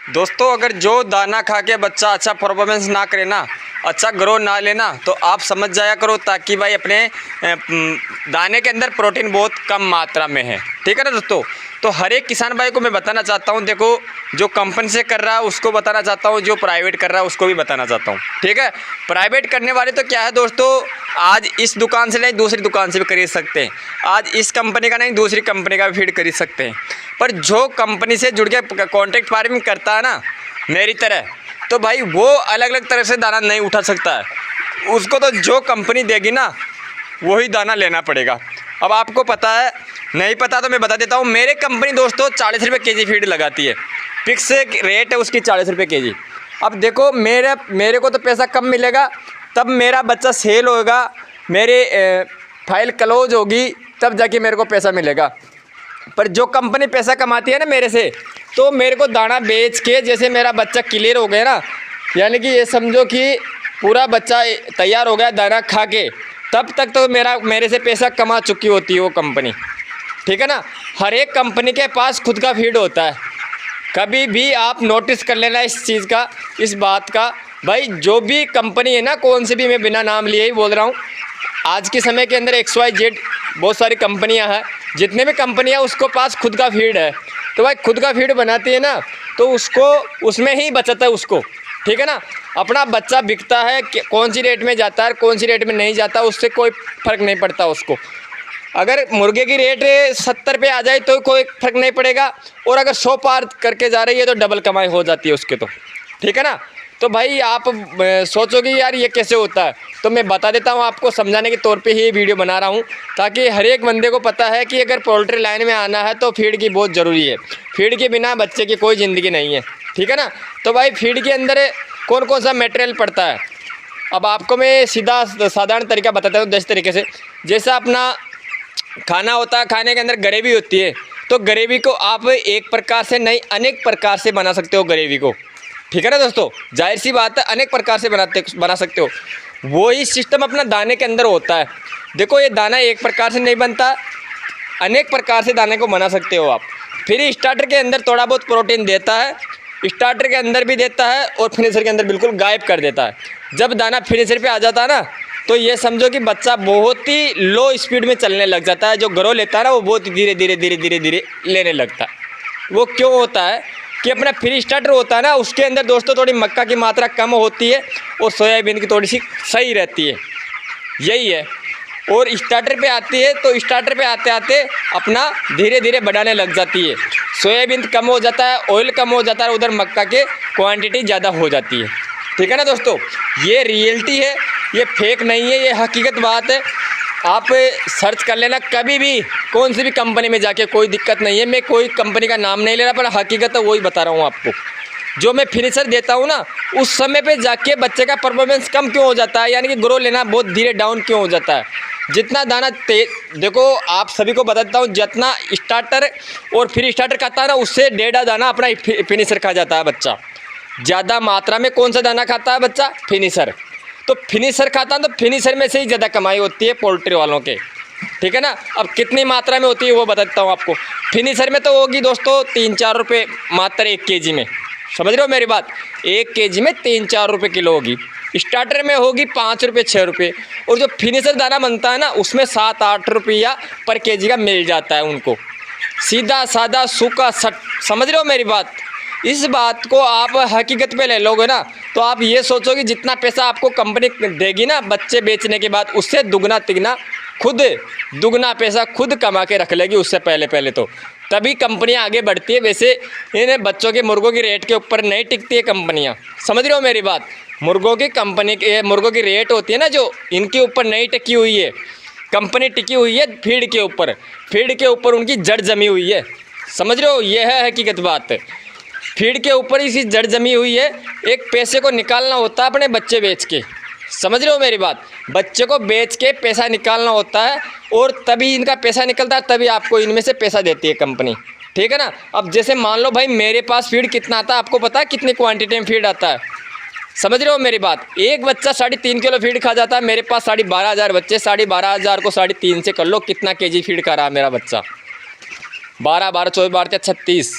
दोस्तों अगर जो दाना खा के बच्चा अच्छा परफॉर्मेंस ना करे ना, अच्छा ग्रो ना लेना, तो आप समझ जाया करो ताकि भाई अपने दाने के अंदर प्रोटीन बहुत कम मात्रा में है। ठीक है ना दोस्तों। तो हर एक किसान भाई को मैं बताना चाहता हूँ, देखो जो कंपनी से कर रहा है उसको बताना चाहता हूँ, जो प्राइवेट कर रहा है उसको भी बताना चाहता हूँ। ठीक है। प्राइवेट करने वाले तो क्या है दोस्तों, आज इस दुकान से नहीं दूसरी दुकान से भी खरीद सकते हैं, आज इस कंपनी का नहीं दूसरी कंपनी का भी फीड खरीद सकते हैं। पर जो कंपनी से जुड़ के कॉन्ट्रैक्ट फार्मिंग करता है ना मेरी तरह, तो भाई वो अलग अलग तरह से दाना नहीं उठा सकता है। उसको तो जो कंपनी देगी ना वही दाना लेना पड़ेगा। अब आपको पता है, नहीं पता तो मैं बता देता हूँ। मेरे कंपनी दोस्तों 40 रुपये केजी फीड लगाती है, फिक्स रेट है उसकी 40 रुपये केजी। अब देखो मेरे को तो पैसा कम मिलेगा, तब मेरा बच्चा सेल होगा, मेरे फाइल क्लोज होगी, तब जाके मेरे को पैसा मिलेगा। पर जो कंपनी पैसा कमाती है ना मेरे से, तो मेरे को दाना बेच के जैसे मेरा बच्चा क्लियर हो गया ना, यानी कि ये समझो कि पूरा बच्चा तैयार हो गया दाना खा के, तब तक तो मेरे से पैसा कमा चुकी होती है वो कंपनी। ठीक है ना। हर एक कंपनी के पास खुद का फीड होता है। कभी भी आप नोटिस कर लेना इस चीज़ का, इस बात का। भाई जो भी कंपनी है ना, कौन सी भी, मैं बिना नाम लिए ही बोल रहा हूँ, आज के समय के अंदर XYZ बहुत सारी कंपनियां हैं, जितने भी कंपनियां उसको पास खुद का फीड है। तो भाई खुद का फीड बनाती है ना, तो उसको उसमें ही बचत है उसको। ठीक है ना। अपना बच्चा बिकता है, कौन सी रेट में जाता है कौन सी रेट में नहीं जाता, उससे कोई फ़र्क नहीं पड़ता उसको। अगर मुर्गे की रेट 70 पे आ जाए तो कोई फ़र्क नहीं पड़ेगा, और अगर 100 पार करके जा रही है तो डबल कमाई हो जाती है उसके तो। ठीक है ना। तो भाई आप सोचोगे यार ये कैसे होता है, तो मैं बता देता हूँ आपको, समझाने के तौर पे ही ये वीडियो बना रहा हूँ, ताकि हर एक बंदे को पता है कि अगर पोल्ट्री लाइन में आना है तो फीड की बहुत ज़रूरी है। फीड के बिना बच्चे की कोई ज़िंदगी नहीं है। ठीक है ना। तो भाई फीड के अंदर कौन कौन सा मटेरियल पड़ता है, अब आपको मैं सीधा साधारण तरीका बताता हूँ 10 तरीके से। जैसा अपना खाना होता है, खाने के अंदर ग्रेवी होती है, तो ग्रेवी को आप एक प्रकार से नहीं अनेक प्रकार से बना सकते हो ग्रेवी को। ठीक है ना दोस्तों। जाहिर सी बात है, अनेक प्रकार से बना सकते हो। वही सिस्टम अपना दाने के अंदर होता है। देखो ये दाना एक प्रकार से नहीं बनता, अनेक प्रकार से दाने को बना सकते हो आप। फिर स्टार्टर के अंदर थोड़ा बहुत प्रोटीन देता है, स्टार्टर के अंदर भी देता है, और फिनिशर के अंदर बिल्कुल गायब कर देता है। जब दाना फिनिशर पे आ जाता है ना, तो ये समझो कि बच्चा बहुत ही लो स्पीड में चलने लग जाता है। जो ग्रो लेता है ना वो बहुत धीरे धीरे लेने लगता है। वो क्यों होता है कि अपना फ्री स्टार्टर होता है ना, उसके अंदर दोस्तों थोड़ी मक्का की मात्रा कम होती है और सोयाबीन की थोड़ी सी सही रहती है, यही है। और स्टार्टर पे आती है तो स्टार्टर पे आते आते अपना धीरे धीरे बढ़ाने लग जाती है। सोयाबीन कम हो जाता है, ऑयल कम हो जाता है, उधर मक्का के क्वांटिटी ज़्यादा हो जाती है। ठीक है ना दोस्तों। ये रियलिटी है, ये फेक नहीं है, ये हकीकत बात है। आप सर्च कर लेना कभी भी, कौन सी भी कंपनी में जाके, कोई दिक्कत नहीं है। मैं कोई कंपनी का नाम नहीं ले रहा, पर हकीकत है वही बता रहा हूँ आपको। जो मैं फिनिशर देता हूँ ना, उस समय पे जाके बच्चे का परफॉर्मेंस कम क्यों हो जाता है, यानी कि ग्रो लेना बहुत धीरे डाउन क्यों हो जाता है। जितना दाना देखो आप सभी को बताता हूँ, जितना स्टार्टर और फिर स्टार्टर खाता है ना, उससे 1.5 दाना अपना फिनिशर खा जाता है बच्चा। ज़्यादा मात्रा में कौन सा दाना खाता है बच्चा, फिनिशर। तो फिनिशर खाता है तो फिनिशर में से ही ज़्यादा कमाई होती है पोल्ट्री वालों के। ठीक है ना। अब कितनी मात्रा में होती है वो बताता हूँ आपको। फिनिशर में तो होगी दोस्तों 3-4 रुपये मात्र 1 केजी में, समझ रहे हो मेरी बात। 1 केजी में 3-4 रुपये किलो होगी। स्टार्टर में होगी 5 रुपये 6 रुपये, और जो फिनिशर दाना बनता है ना उसमें 7-8 रुपया पर केजी का मिल जाता है उनको। सीधा सादा सूखा सट, समझ रहे हो मेरी बात। इस बात को आप हकीकत पे ले लोगे ना, तो आप ये सोचोगे जितना पैसा आपको कंपनी देगी ना बच्चे बेचने के बाद, उससे दुगना तिगना खुद दुगना पैसा खुद कमा के रख लेगी उससे पहले तो, तभी कंपनियां आगे बढ़ती है। वैसे इन बच्चों के मुर्गों की रेट के ऊपर नहीं टिकती है कंपनियां, समझ रहे हो मेरी बात। मुर्गों की रेट होती है ना, जो इनके ऊपर नहीं टिकी हुई है कंपनी, टिकी हुई है फीड के ऊपर। फीड के ऊपर उनकी जड़ जमी हुई है, समझ रहे हो। यह है हकीकत बात। फीड के ऊपर इसकी जड़ जमी हुई है। एक पैसे को निकालना होता है अपने बच्चे बेच के, समझ रहे हो मेरी बात। बच्चे को बेच के पैसा निकालना होता है, और तभी इनका पैसा निकलता है, तभी आपको इनमें से पैसा देती है कंपनी। ठीक है ना। अब जैसे मान लो भाई मेरे पास फीड कितना आता है, आपको पता है कितनी क्वांटिटी में फीड आता है, समझ रहे हो मेरी बात। एक बच्चा 3.5 किलो फीड खा जाता है। मेरे पास 12,500 बच्चे, 12,500 को 3.5 से कर लो, कितना केजी फीड खा रहा है मेरा बच्चा। 12 12 24 12 36,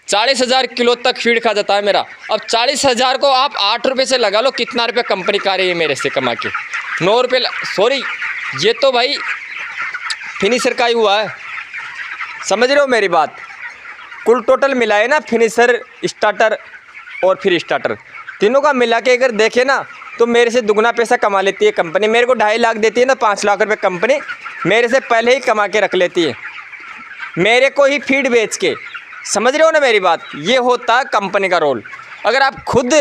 40,000 किलो तक फीड खा जाता है मेरा। अब 40,000 को आप 8 रुपये से लगा लो, कितना रुपये कंपनी का रही है मेरे से कमा के, 9 रुपये। सॉरी, ये तो भाई फिनिशर का ही हुआ है, समझ रहे हो मेरी बात। कुल टोटल मिलाए ना, फिनिशर, स्टार्टर और फिर स्टार्टर, तीनों का मिला के अगर देखे ना तो मेरे से दुगना पैसा कमा लेती है कंपनी। मेरे को 2.5 लाख देती है ना, 5 लाख रुपए कंपनी मेरे से पहले ही कमा के रख लेती है, मेरे को ही फीड बेच के। समझ रहे हो ना मेरी बात। ये होता है कंपनी का रोल। अगर आप खुद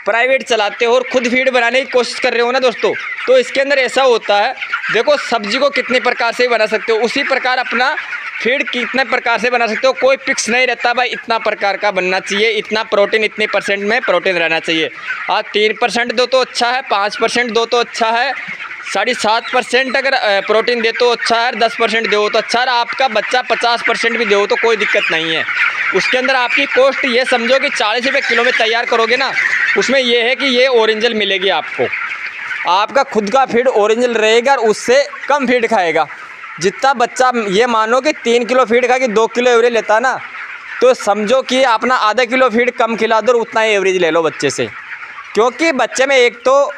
प्राइवेट चलाते हो और खुद फीड बनाने की कोशिश कर रहे हो ना दोस्तों, तो इसके अंदर ऐसा होता है, देखो सब्जी को कितने प्रकार से बना सकते हो, उसी प्रकार अपना फीड कितने प्रकार से बना सकते हो। कोई फिक्स नहीं रहता भाई, इतना प्रकार का बनना चाहिए, इतना प्रोटीन, इतने % में प्रोटीन रहना चाहिए। आप 3% दो तो अच्छा है, 5% दो तो अच्छा है, 7.5% अगर प्रोटीन दे तो अच्छा है, 10% दो तो अच्छा है। आपका बच्चा 50% भी दो तो कोई दिक्कत नहीं है। उसके अंदर आपकी कॉस्ट ये समझो कि 40 रुपये किलो में तैयार करोगे ना, उसमें ये है कि ये ओरिजिनल मिलेगी आपको, आपका खुद का फीड ओरिजिनल रहेगा और उससे कम फीड खाएगा। जितना बच्चा, ये मानो कि 3 किलो फीड खा के 2 किलो एवरेज लेता ना, तो समझो कि अपना आधा किलो फीड कम खिला दो, उतना ही एवरेज ले लो बच्चे से। क्योंकि बच्चे में एक तो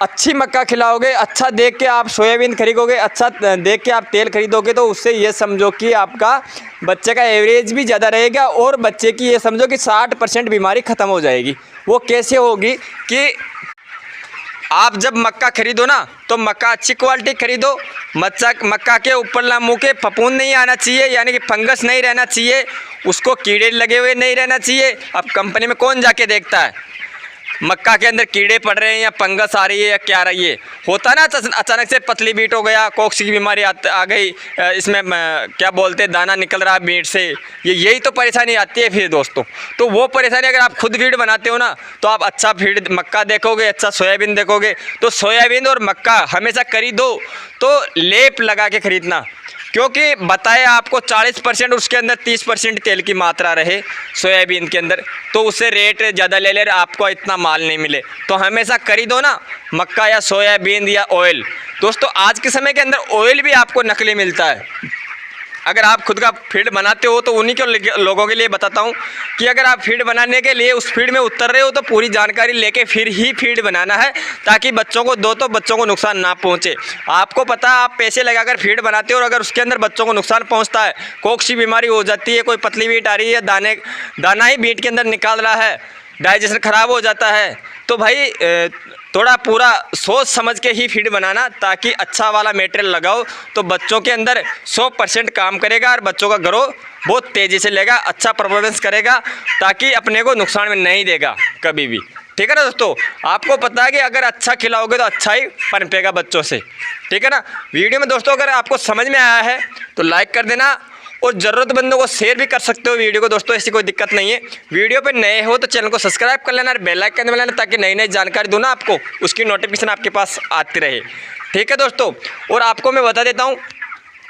अच्छी मक्का खिलाओगे, अच्छा देख के आप सोयाबीन खरीदोगे, अच्छा देख के आप तेल खरीदोगे, तो उससे ये समझो कि आपका बच्चे का एवरेज भी ज़्यादा रहेगा और बच्चे की ये समझो कि 60% बीमारी ख़त्म हो जाएगी। वो कैसे होगी कि आप जब मक्का खरीदो ना, तो मक्का अच्छी क्वालिटी खरीदो, मक्का के ऊपर ना मुँह के फफूंद नहीं आना चाहिए, यानी कि फंगस नहीं रहना चाहिए, उसको कीड़े लगे हुए नहीं रहना चाहिए। अब कंपनी में कौन जाके देखता है मक्का के अंदर कीड़े पड़ रहे हैं या फंगस आ रही है या क्या रही है। होता है ना अचानक से पतली बीट हो गया, कोक्स की बीमारी आ गई, इसमें क्या बोलते हैं दाना निकल रहा है बीट से, यही तो परेशानी आती है फिर दोस्तों। तो वो परेशानी अगर आप खुद फीड बनाते हो ना, तो आप अच्छा फीड मक्का देखोगे, अच्छा सोयाबीन देखोगे। तो सोयाबीन और मक्का हमेशा खरीदो तो लेप लगा के खरीदना, क्योंकि बताए आपको 40% उसके अंदर 30% तेल की मात्रा रहे सोयाबीन के अंदर, तो उससे रेट ज़्यादा ले ले, आपको इतना माल नहीं मिले। तो हमेशा खरीदो ना मक्का या सोयाबीन या ऑयल। दोस्तों आज के समय के अंदर ऑयल भी आपको नकली मिलता है। अगर आप खुद का फीड बनाते हो तो उन्हीं के लोगों के लिए बताता हूँ कि अगर आप फीड बनाने के लिए उस फीड में उतर रहे हो तो पूरी जानकारी लेके फिर ही फीड बनाना है, ताकि बच्चों को दो तो बच्चों को नुकसान ना पहुँचे। आपको पता है आप पैसे लगाकर फीड बनाते हो और अगर उसके अंदर बच्चों को नुकसान पहुँचता है, कोक्स की बीमारी हो जाती है, कोई पतली बीट आ रही है, दाना ही बीट के अंदर निकाल रहा है, डाइजेशन ख़राब हो जाता है, तो भाई थोड़ा पूरा सोच समझ के ही फीड बनाना, ताकि अच्छा वाला मटेरियल लगाओ तो बच्चों के अंदर 100% काम करेगा और बच्चों का ग्रोथ बहुत तेज़ी से लेगा, अच्छा परफॉर्मेंस करेगा, ताकि अपने को नुकसान में नहीं देगा कभी भी। ठीक है ना दोस्तों। आपको पता है कि अगर अच्छा खिलाओगे तो अच्छा ही पनपेगा बच्चों से। ठीक है ना। वीडियो में दोस्तों अगर आपको समझ में आया है तो लाइक कर देना और ज़रूरतमंदों को शेयर भी कर सकते हो वीडियो को दोस्तों, ऐसी कोई दिक्कत नहीं है। वीडियो पे नए हो तो चैनल को सब्सक्राइब कर लेना और बेल आइकन दबा लेना, ताकि नई नई जानकारी दूँ ना आपको, उसकी नोटिफिकेशन आपके पास आती रहे। ठीक है दोस्तों। और आपको मैं बता देता हूँ,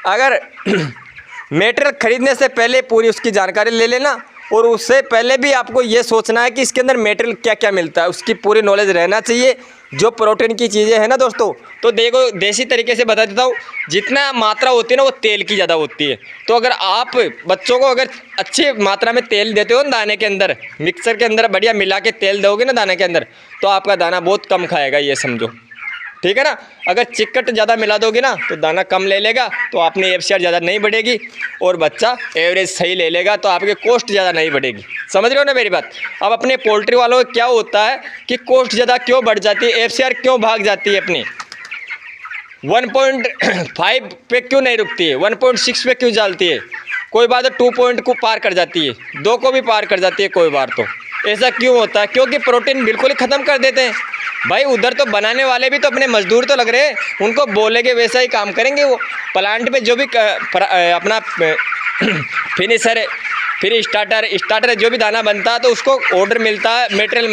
अगर मटेरियल खरीदने से पहले पूरी उसकी जानकारी ले लेना, और उससे पहले भी आपको ये सोचना है कि इसके अंदर मटेरियल क्या क्या मिलता है, उसकी पूरी नॉलेज रहना चाहिए। जो प्रोटीन की चीज़ें हैं ना दोस्तों, तो देखो देसी तरीके से बता देता हूँ, जितना मात्रा होती है ना वो तेल की ज़्यादा होती है। तो अगर आप बच्चों को अगर अच्छी मात्रा में तेल देते हो ना दाने के अंदर, मिक्सर के अंदर बढ़िया मिला के तेल दोगे ना दाने के अंदर, तो आपका दाना बहुत कम खाएगा, ये समझो। ठीक है ना। अगर चिकट ज़्यादा मिला दोगे ना तो दाना कम ले लेगा, तो आपने FCR ज़्यादा नहीं बढ़ेगी और बच्चा एवरेज सही ले लेगा, तो आपकी कॉस्ट ज़्यादा नहीं बढ़ेगी। समझ रहे हो ना मेरी बात। अब अपने पोल्ट्री वालों को क्या होता है कि कॉस्ट ज़्यादा क्यों बढ़ जाती है, FCR क्यों भाग जाती है अपनी, 1.5 पे क्यों नहीं रुकती है, 1.6 पे क्यों जाती है, कोई बार तो 2 पॉइंट को पार कर जाती है, 2 को भी पार कर जाती है कोई बार। तो ऐसा क्यों होता है, क्योंकि प्रोटीन बिल्कुल ही ख़त्म कर देते हैं भाई। उधर तो बनाने वाले भी तो अपने मजदूर तो लग रहे हैं, उनको बोलेंगे वैसा ही काम करेंगे वो। प्लांट पे जो भी अपना फिनिशर फिर स्टार्टर जो भी दाना बनता है, तो उसको ऑर्डर मिलता है मटेरियल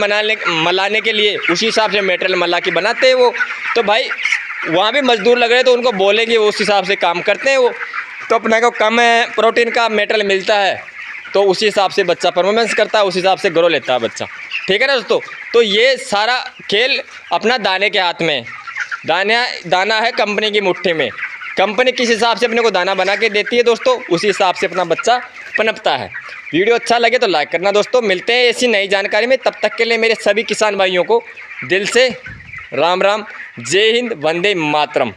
मलाने के लिए, उसी हिसाब से मटेरियल मला के बनाते हैं वो। तो भाई वहाँ भी मजदूर लग रहे हैं, तो उनको बोलेंगे वो उस हिसाब से काम करते हैं वो। तो अपने को कम प्रोटीन का मटेरियल मिलता है, तो उसी हिसाब से बच्चा परफॉर्मेंस करता है, उस हिसाब से ग्रो लेता है बच्चा। ठीक है ना दोस्तों। तो ये सारा खेल अपना दाने के हाथ में, दाना है कंपनी की मुट्ठी में। कंपनी किस हिसाब से अपने को दाना बना के देती है दोस्तों, उसी हिसाब से अपना बच्चा पनपता है। वीडियो अच्छा लगे तो लाइक करना दोस्तों। मिलते हैं ऐसी नई जानकारी में, तब तक के लिए मेरे सभी किसान भाइयों को दिल से राम राम, जय हिंद, वंदे मातरम।